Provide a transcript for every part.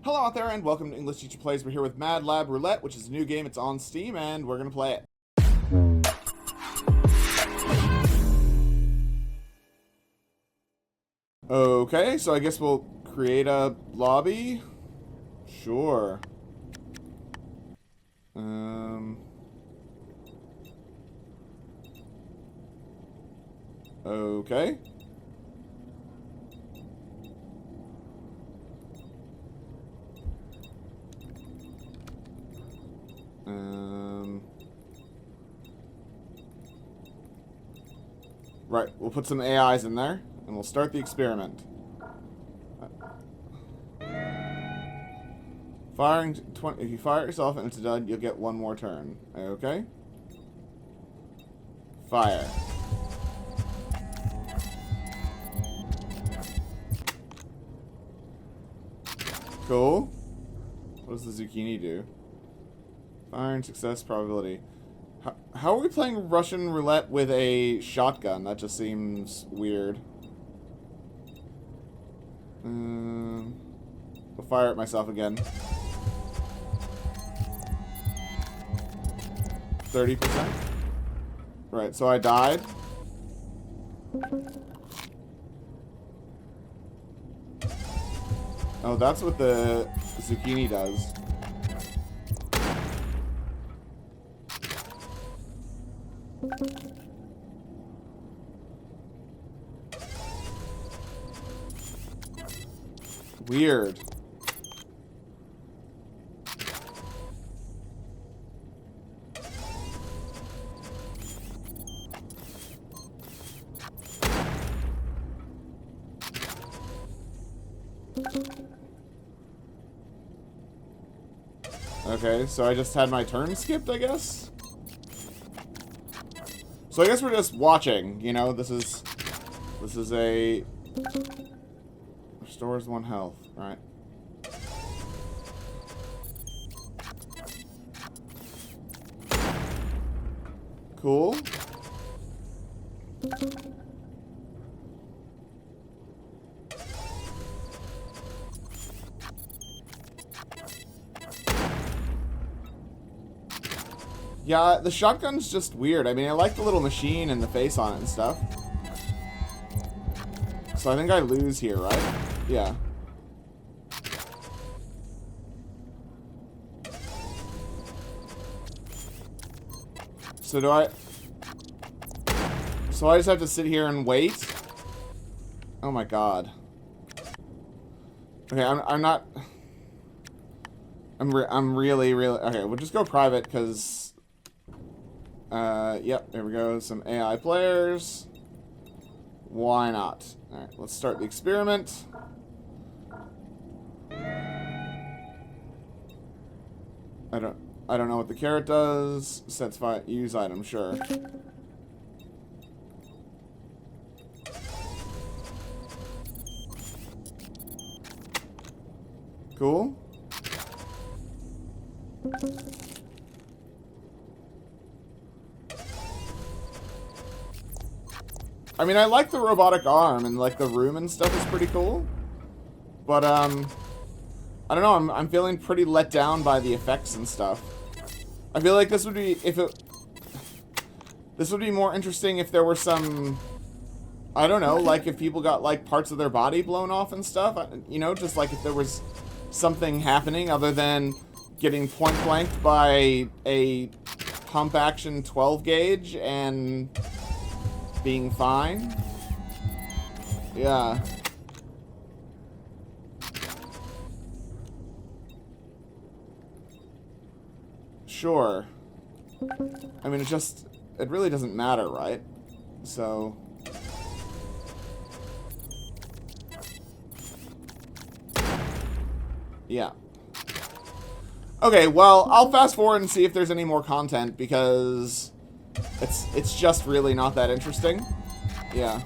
Hello out there, and welcome to English Teacher Plays. We're here with Lab Roulette, which is a new game. It's on Steam, and we're going to play it. Okay, so I guess we'll create a lobby. Sure. Okay. Right, we'll put some AIs in there, and we'll start the experiment. Firing 20. If you fire it yourself and it's done, you'll get one more turn. Okay. Fire. Cool. What does the zucchini do? Firing success probability. How are we playing Russian roulette with a shotgun? That just seems weird. I'll fire at myself again. 30%? Right, so I died. Oh, that's what the zucchini does. Weird. Okay, so I just had my turn skipped, I guess? So I guess we're just watching, you know, this is a... Restores 1 health, right. Cool. Yeah, the shotgun's just weird. I mean, I like the little machine and the face on it and stuff. So I think I lose here, right? Yeah. So do I... So I just have to sit here and wait? Oh my god. Okay, I'm not... I'm really... Okay, we'll just go private, because... Yep, there we go. Some AI players. Why not? Alright, let's start the experiment. I don't know what the carrot does. Sets use item, sure. Cool. I mean, I like the robotic arm, and like the room and stuff is pretty cool. But I don't know, I'm feeling pretty let down by the effects and stuff. I feel like this would be this would be more interesting if there were some, I don't know, like if people got like parts of their body blown off and stuff, you know, just like if there was something happening other than getting point blanked by a pump action 12 gauge and being fine. Yeah. Sure. I mean, it really doesn't matter, right? So... Yeah. Okay, well, I'll fast forward and see if there's any more content, because it's just really not that interesting. Yeah.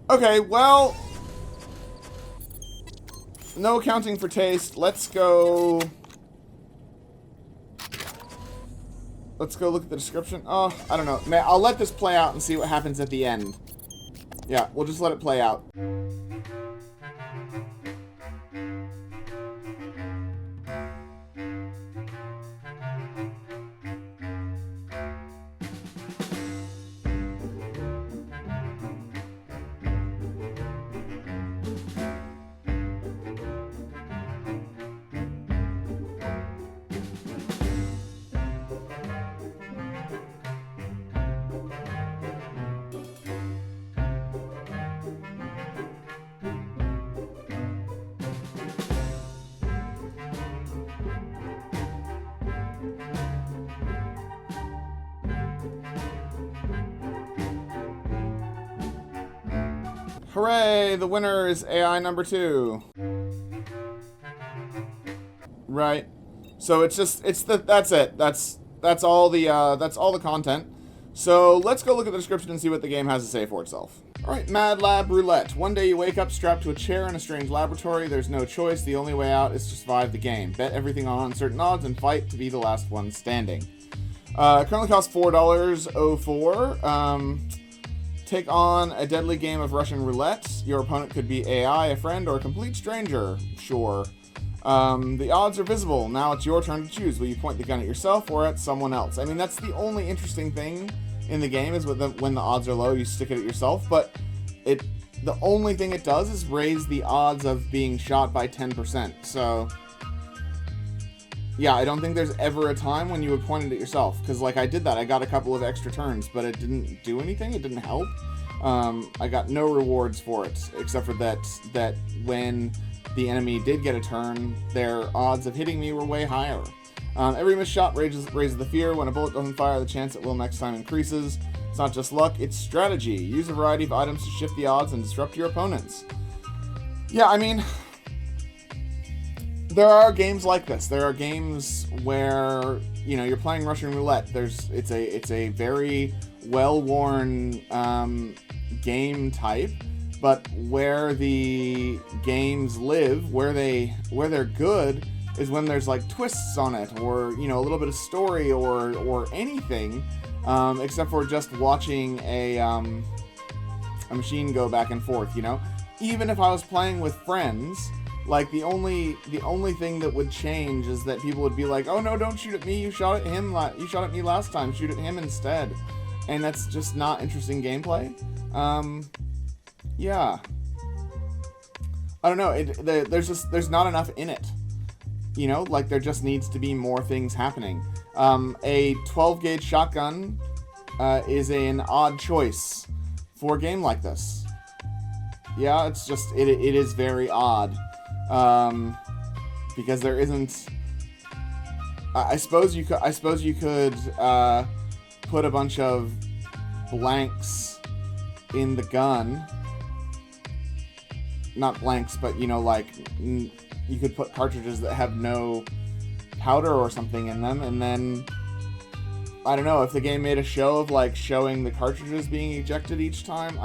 Okay, well, no accounting for taste. Let's go look at the description. Oh, I don't know. Man, I'll let this play out and see what happens at the end. Yeah, we'll just let it play out. Hooray! The winner is AI number 2. Right. So it's that's it. That's all the content. So let's go look at the description and see what the game has to say for itself. Alright, Mad Lab Roulette. One day you wake up strapped to a chair in a strange laboratory. There's no choice. The only way out is to survive the game. Bet everything on uncertain odds and fight to be the last one standing. Currently costs $4.04. Take on a deadly game of Russian roulette. Your opponent could be AI, a friend, or a complete stranger. Sure. The odds are visible. Now it's your turn to choose. Will you point the gun at yourself or at someone else? I mean, that's the only interesting thing in the game is when the odds are low, you stick it at yourself. But the only thing it does is raise the odds of being shot by 10%. So, yeah, I don't think there's ever a time when you would point it at yourself. Because, like, I did that. I got a couple of extra turns, but it didn't do anything. It didn't help. I got no rewards for it, except for that when the enemy did get a turn, their odds of hitting me were way higher. Every missed shot raises the fear. When a bullet doesn't fire, the chance it will next time increases. It's not just luck, it's strategy. Use a variety of items to shift the odds and disrupt your opponents. Yeah, I mean, there are games like this. There are games where, you know, you're playing Russian roulette. It's a very well-worn game type, but where the games live, where they're good, is when there's like twists on it, or, you know, a little bit of story, or anything, except for just watching a machine go back and forth. You know, even if I was playing with friends, like the only thing that would change is that people would be like, "Oh no, don't shoot at me! You shot at him. You shot at me last time. Shoot at him instead," and that's just not interesting gameplay. Yeah. I don't know. There's not enough in it. You know, like there just needs to be more things happening. A 12 gauge shotgun is an odd choice for a game like this. Yeah, it's just it is very odd, because there isn't. I suppose you could put a bunch of blanks in the gun. Not blanks, but, you know, like, you could put cartridges that have no powder or something in them, and then, I don't know, if the game made a show of, like, showing the cartridges being ejected each time,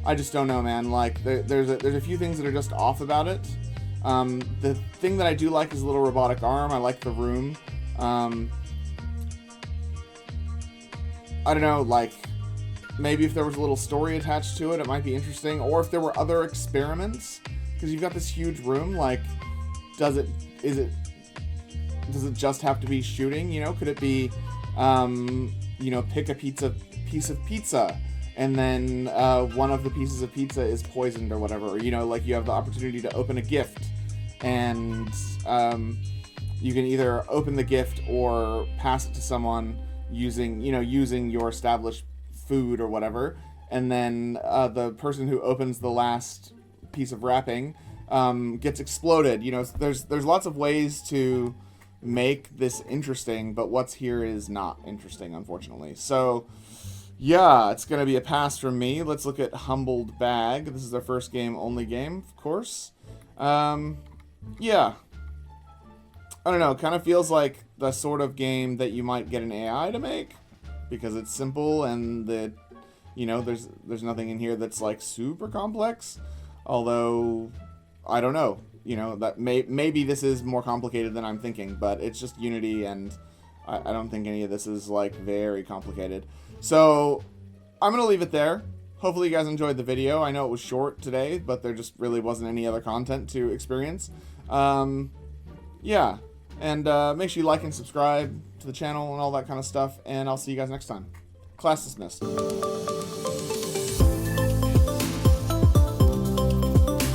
I just don't know, man. Like, there's a few things that are just off about it. The thing that I do like is a little robotic arm. I like the room. I don't know, like, maybe if there was a little story attached to it, it might be interesting. Or if there were other experiments, because you've got this huge room. Like, does it just have to be shooting? You know, could it be, you know, pick a piece of pizza, and then one of the pieces of pizza is poisoned or whatever. Or, you know, like you have the opportunity to open a gift, and you can either open the gift or pass it to someone using your established food or whatever, and then the person who opens the last piece of wrapping gets exploded. You know, there's lots of ways to make this interesting, but what's here is not interesting, unfortunately. So Yeah, it's going to be a pass from me. Let's look at Humbled Bag. This is our first game, only game, of course. Yeah. I don't know, it kind of feels like the sort of game that you might get an AI to make, because it's simple and there's nothing in here that's like super complex. Although, I don't know, that maybe this is more complicated than I'm thinking, but it's just Unity, and I don't think any of this is like very complicated. So I'm gonna leave it there. Hopefully you guys enjoyed the video. I know it was short today, but there just really wasn't any other content to experience. Yeah, and make sure you like and subscribe to the channel and all that kind of stuff, and I'll see you guys next time. Class dismissed.